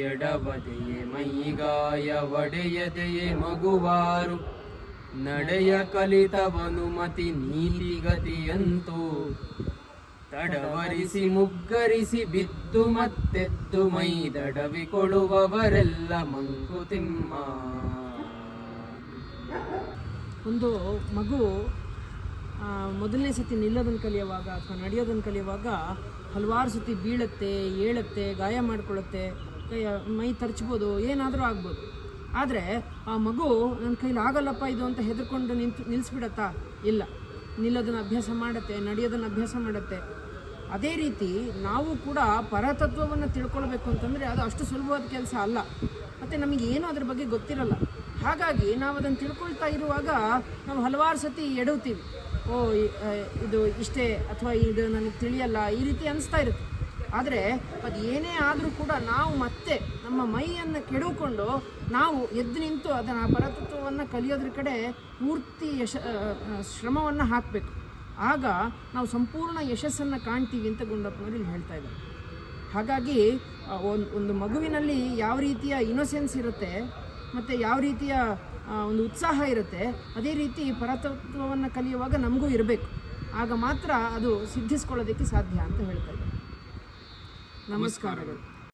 ಎಡವದೆಯೇ ಮೈಗಾಯ ಒಡೆಯದೆಯೇ ಮಗುವಾರು ನಡೆಯ ಕಲಿತವನು ಮತಿ ನೀತಿಗತಿಯಂತೂ ತಡವರಿಸಿ ಮುಗ್ಗರಿಸಿ ಬಿದ್ದು ಮತ್ತೆದ್ದು ಮೈ ದಡವಿಕೊಳ್ಳುವವರೆಲ್ಲ ಮಂಕುತಿಮ್ಮ. ಒಂದು ಮಗು ಮೊದಲನೇ ಸತಿ ನಿಲ್ಲೋದನ್ನು ಕಲಿಯುವಾಗ ಅಥವಾ ನಡೆಯೋದನ್ನು ಕಲಿಯುವಾಗ ಹಲವಾರು ಸತಿ ಬೀಳುತ್ತೆ, ಏಳುತ್ತೆ, ಗಾಯ ಮಾಡ್ಕೊಳ್ಳುತ್ತೆ, ಮೈ ತರ್ಚ್ಬೋದು, ಏನಾದರೂ ಆಗ್ಬೋದು. ಆದರೆ ಆ ಮಗು ನನ್ನ ಕೈಲಿ ಆಗಲ್ಲಪ್ಪ ಇದು ಅಂತ ಹೆದರ್ಕೊಂಡು ನಿಲ್ಲಿಸ್ಬಿಡತ್ತಾ? ಇಲ್ಲ, ನಿಲ್ಲೋದನ್ನು ಅಭ್ಯಾಸ ಮಾಡುತ್ತೆ, ನಡೆಯೋದನ್ನು ಅಭ್ಯಾಸ ಮಾಡುತ್ತೆ. ಅದೇ ರೀತಿ ನಾವು ಕೂಡ ಪರತತ್ವವನ್ನು ತಿಳ್ಕೊಳ್ಬೇಕು ಅಂತಂದರೆ ಅದು ಅಷ್ಟು ಸುಲಭವಾದ ಕೆಲಸ ಅಲ್ಲ, ಮತ್ತು ನಮಗೇನು ಅದ್ರ ಬಗ್ಗೆ ಗೊತ್ತಿರಲ್ಲ. ಹಾಗಾಗಿ ನಾವು ಅದನ್ನು ತಿಳ್ಕೊಳ್ತಾ ಇರುವಾಗ ನಾವು ಹಲವಾರು ಸತಿ ಎಡುತ್ತೀವಿ. ಇದು ಇಷ್ಟೇ, ಅಥವಾ ಇದು ನನಗೆ ತಿಳಿಯಲ್ಲ, ಈ ರೀತಿ ಅನಿಸ್ತಾ ಇರುತ್ತೆ. ಆದರೆ ಅದು ಏನೇ ಆದರೂ ಕೂಡ ನಾವು ಮತ್ತೆ ನಮ್ಮ ಮೈಯನ್ನು ಕೆಡುಕೊಂಡು ನಾವು ಎದ್ದು ನಿಂತು ಅದನ್ನು ಪರತತ್ವವನ್ನು ಕಲಿಯೋದ್ರ ಕಡೆ ಪೂರ್ತಿ ಶ್ರಮವನ್ನು ಹಾಕಬೇಕು. ಆಗ ನಾವು ಸಂಪೂರ್ಣ ಯಶಸ್ಸನ್ನು ಕಾಣ್ತೀವಿ ಅಂತ ಗುಂಡಪ್ಪನವರು ಇಲ್ಲಿ ಹೇಳ್ತಾ ಇದ್ದಾರೆ. ಹಾಗಾಗಿ ಒಂದು ಮಗುವಿನಲ್ಲಿ ಯಾವ ರೀತಿಯ ಇನ್ನೋಸೆನ್ಸ್ ಇರುತ್ತೆ ಮತ್ತು ಯಾವ ರೀತಿಯ ಒಂದು ಉತ್ಸಾಹ ಇರುತ್ತೆ, ಅದೇ ರೀತಿ ಪರತತ್ವವನ್ನು ಕಲಿಯುವಾಗ ನಮಗೂ ಇರಬೇಕು. ಆಗ ಮಾತ್ರ ಅದು ಸಿದ್ಧಿಸ್ಕೊಳ್ಳೋದಕ್ಕೆ ಸಾಧ್ಯ ಅಂತ ಹೇಳ್ತಾ ಇದ್ದಾರೆ. ನಮಸ್ಕಾರಗಳು.